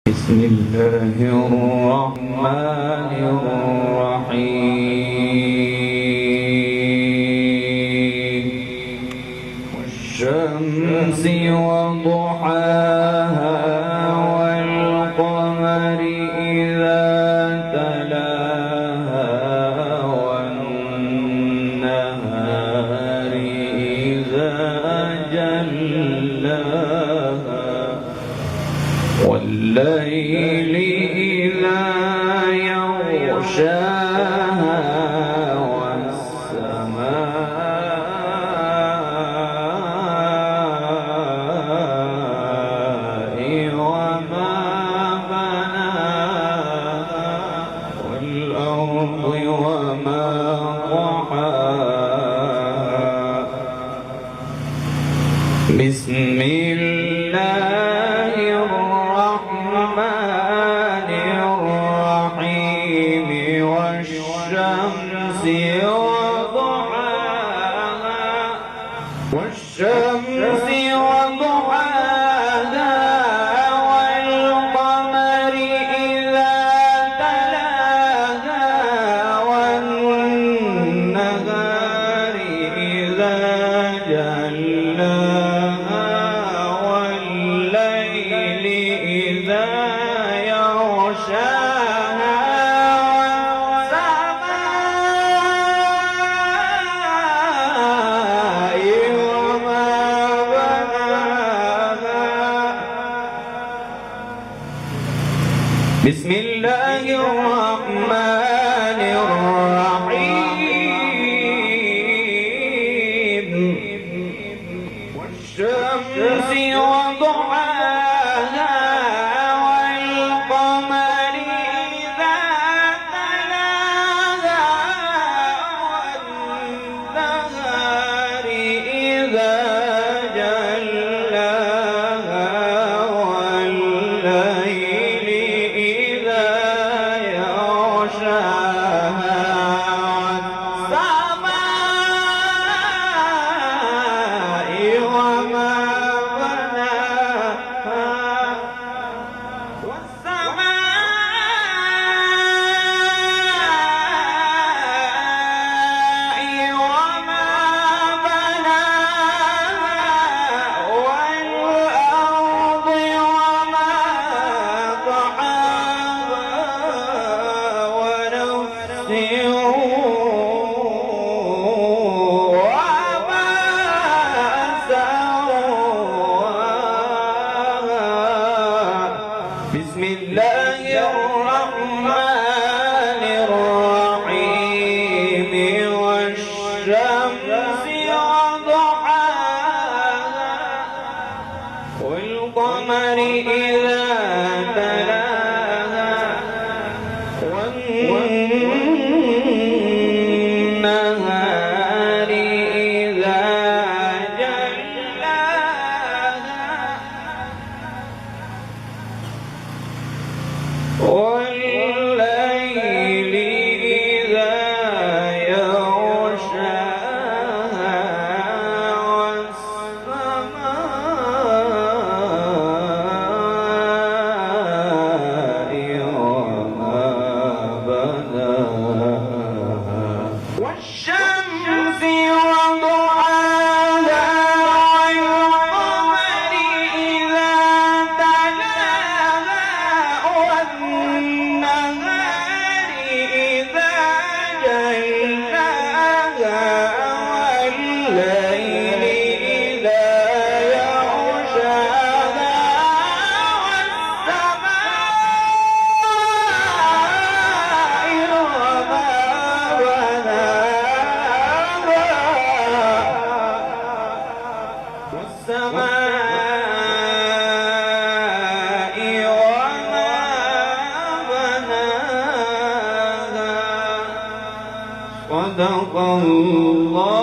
بسم الله الرحمن الرحيم والشمس وضحاها والقمر إذا تلاها والنهار إذا جلاها والليل إذا يغشاها والسماء وما بناها والأرض وما طحاها بسم الله الرحمن الرحيم والشمس وضحاها والشمس وضحاها والقمر إذا تلاها والنهار إذا جلاها والليل إذا يغشاها والسماء وما بناها بسم الله الرحمن الرحيم والشمس وضحاها والقمر إذا تلاها والنهار إذا جلاها والليل إذا يغشاها والسماء وما بسم الله الرحمن الرحيم والشمس وضحاها والقمر إذا تلاها والنهار إذا جلاها والليل إذا يغشاها والسماء وما بناها والشمس وضحاها والقمر إذا تلاها والنهار إذا جلاها والليل إذا يغشاها والسماء وما بناها صدق الله